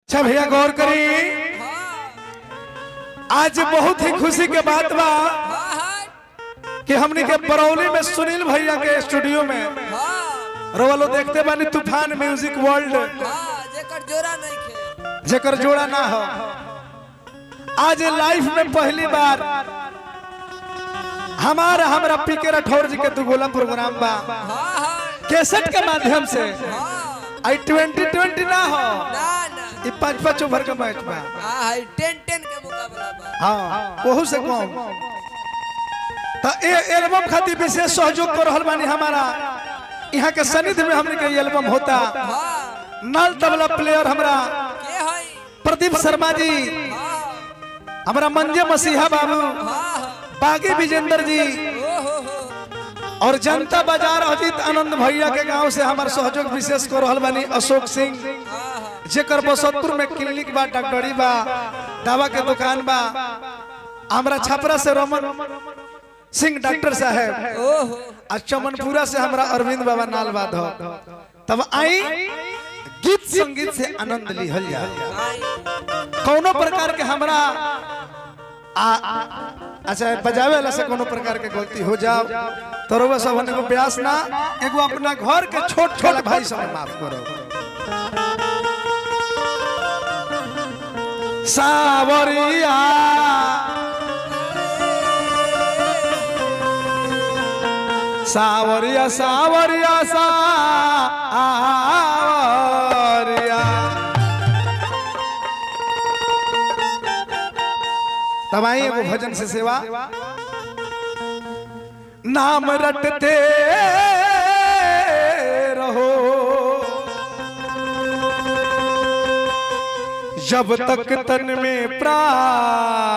अच्छा भैया गौर करी, आज बहुत ही खुशी के बात बा कि हमने के बरौली में सुनील भैया के स्टूडियो में रोवलो देखते बानी तूफान म्यूजिक वर्ल्ड जेकर जोड़ा ना हो। आज लाइफ में पहली बार हमरा पीके राठौर जी के दुगोला प्रोग्राम बा कैसेट के माध्यम से। आई 2020 ना हो, ये 5-5 ओवर का मैच बा, 10-10 के मुकाबला बा। हाँ वहू से कम तो ए एल्बम खातिर विशेष सहयोग कर रहल बानी। हमारा यहाँ के सानिध्य में हमने के एल्बम होता। नाल तबला प्लेयर हमरा प्रदीप शर्मा जी, हमारा मंजे मसीहा बाबू, बागी विजेंद्र जी और जनता बाजार अजीत आनंद भैया के गांव से हमारे सहयोग विशेष कर रहल बानी अशोक सिंह, जेकर बसतपुर में क्लिनिक बा, डॉक्टरी बा, दवा के दुकान बा। हमारा छपरा से रोमन सिंह डॉक्टर साहब, चमनपुरा से हमारा अरविंद बाबा नाल बात हो। तब आई गीत संगीत से आनंद लिहल जा, कोनो प्रकार के हमरा अच्छा बजावे वाला से कोनो प्रकार के गलती हो जाओ तो रोवा सब को ब्यास ना, एगो अपना घर के छोट छोट भाई सब माफ करो। सावरिया सावरिया सावरिया सावरिया, तब आई एगो भजन से सेवा। नाम रटते रहो जब तक तन में प्राण,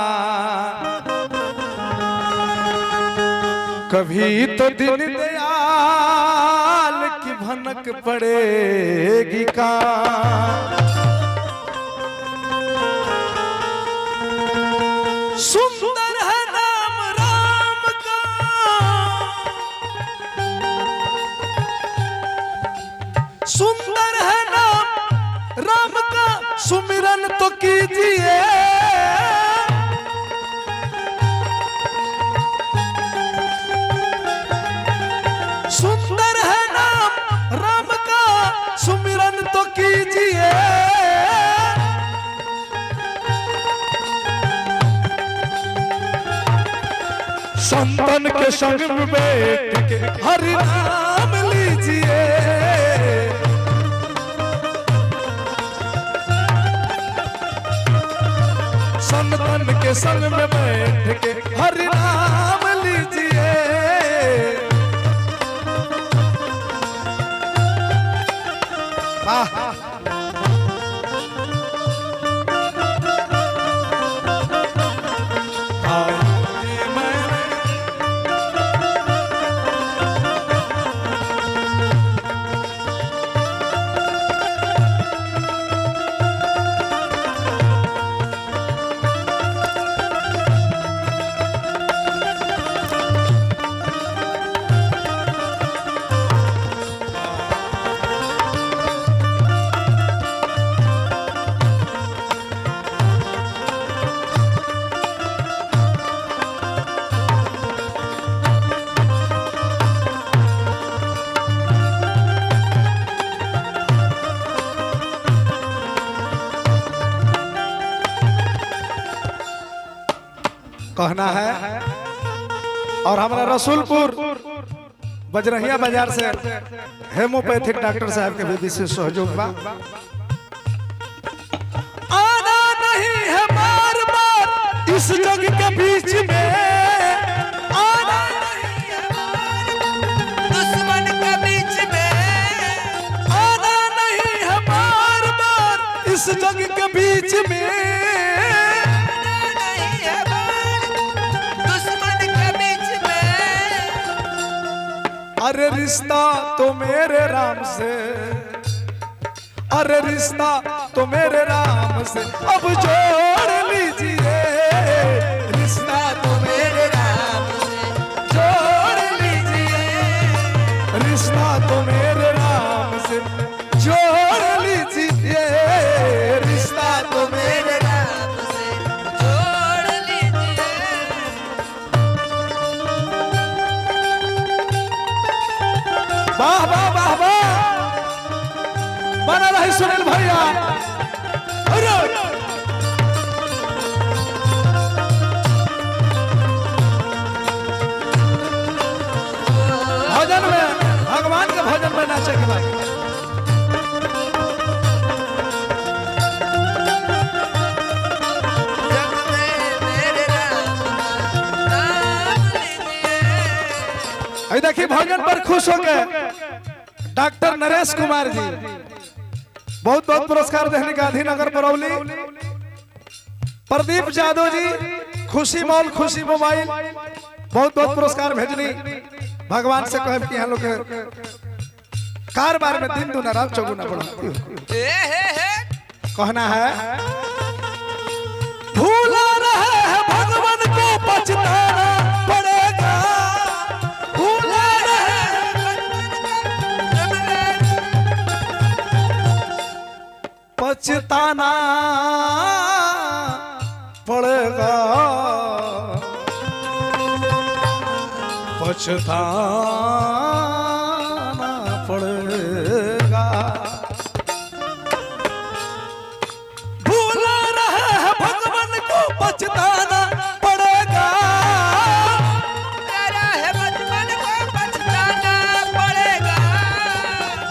कभी तो दिन दयाल की भनक पड़ेगी का। सुंदर है नाम राम का, सुंदर है नाम राम का, सुमिरन तो कीजिए। सुंदर है नाम राम का, सुमिरन तो कीजिए। संतन के संग में बैठ के हरि नाम लीजिए। संतन के संग में बैठ के हरि नाम लीजिए। वाह कहना है। और हमारा रसूलपुर बजरहिया बाजार से हेमोपैथिक डॉक्टर साहब के भी विशेष सहयोग बा। आना नहीं है बार बार इस जग के बीच में, आना नहीं है दुश्मन के बीच में, आना नहीं है बार बार इस जग के बीच में। अरे रिश्ता तो मेरे राम से, अरे रिश्ता तो मेरे राम से अब जोड़ लीजिए। रिश्ता तो मेरे राम से जोड़ लीजिए। रिश्ता तो मेरे राम से जोड़ लीजिए। रिश्ता भाई देखिए भजन पर खुश हो गए डॉक्टर नरेश कुमार जी, बहुत बहुत पुरस्कार देने का अधिनगर बरौली। प्रदीप यादव जी, खुशी मॉल खुशी मोबाइल, बहुत बहुत पुरस्कार भेजनी। भगवान से कहे कि यहाँ लोग कारोबार में दिन दुना रात चौगुना बढ़ा कहना है। भूला रहे हैं भगवान को पछताना पड़ेगा, भूला रहे पछताना पड़ेगा, पछताना पड़ेगा। भूला रहे हैं भगवान को पछताना पड़ेगा,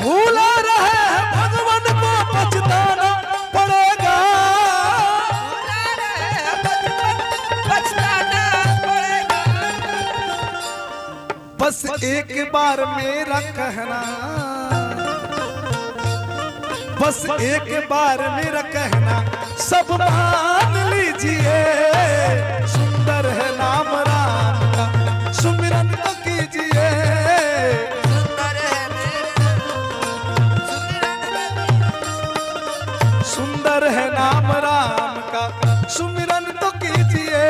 भूला रहे हैं भगवान को पछताना पड़ेगा। बस एक बार मेरा कहना, बस एक बार मेरा कहना सब मान लीजिए। सुंदर है नाम राम का सुमिरन तो कीजिए, सुंदर है नाम राम का सुमिरन तो कीजिए।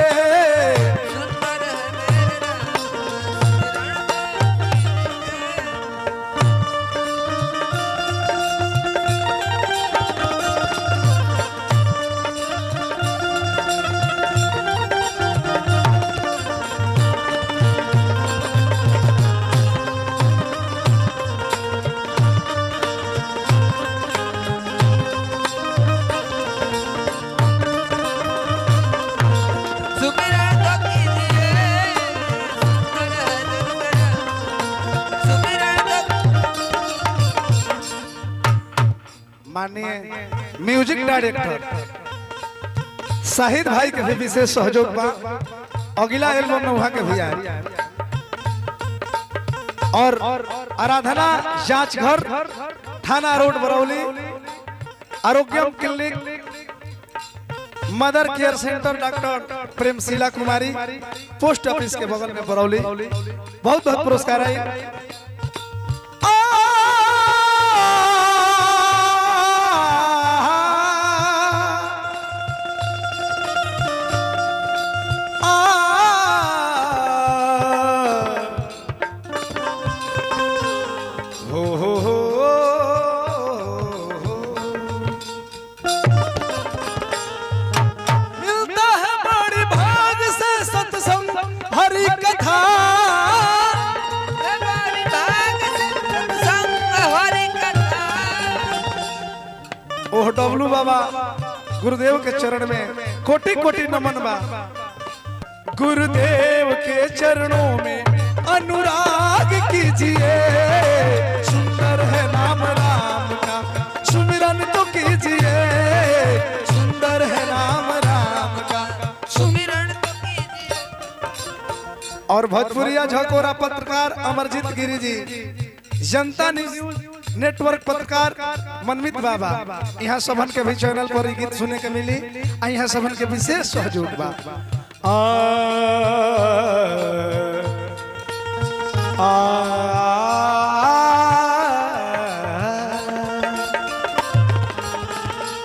माननीय म्यूजिक डायरेक्टर शाहिद भाई के भी विशेष सहयोग बा। अगला एल्बम में वहां के भी आए और आराधना Janch Ghar Thana road Barauli, Arogyam clinic, mother care centre doctor Premsheela Kumari, post office के बगल में बरौली। बहुत बहुत पुरस्कार आई। ओह डब्लू बाबा गुरुदेव के चरण में कोटि कोटि नमन बा। गुरुदेव के चरणों में अनुराग कीजिए। सुंदर है नाम राम का सुमिरन तो कीजिए, सुंदर है नाम राम का सुमिरन तो कीजिए। और भोजपुरिया झकोरा पत्रकार अमरजीत गिरी जी, जनता न्यूज नेटवर्क पत्रकार मनमित बाबा, यहाँ सबन के भी चैनल पर गीत सुने के मिली। यहाँ सबन के विशेष सहयोग बा।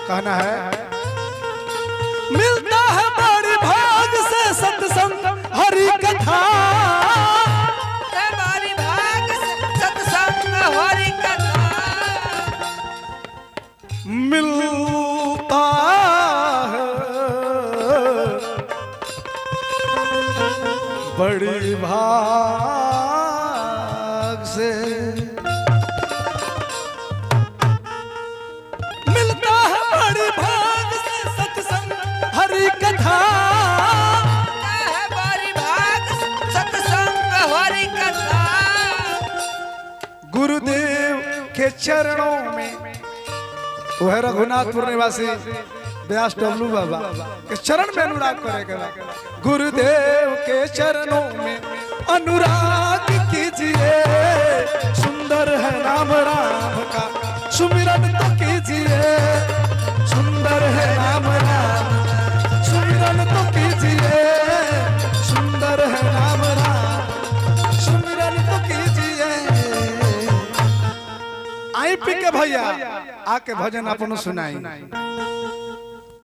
कहना है मिलता है बड़ी भाग से सत्संग हरि कथा, मिलता है बड़ी भाग से, मिलता है बड़ी भाग से सत्संग हरि कथा, बड़ी भाग सत्संग हरि कथा। गुरुदेव के चरणों में वह रघुनाथपुर निवासी व्यास डब्लू बाबा के चरण में अनुराग करेगा। गुरुदेव के चरणों में अनुराग की कीजिए, सुंदर है नाम राम का, सुमिरन तो कीजिए, सुंदर है नाम राम, सुमिरन तो कीजिए, सुंदर है नाम राम, सुमिरन तो कीजिए। आई पी के भैया आके भजन अपनो सुनाई।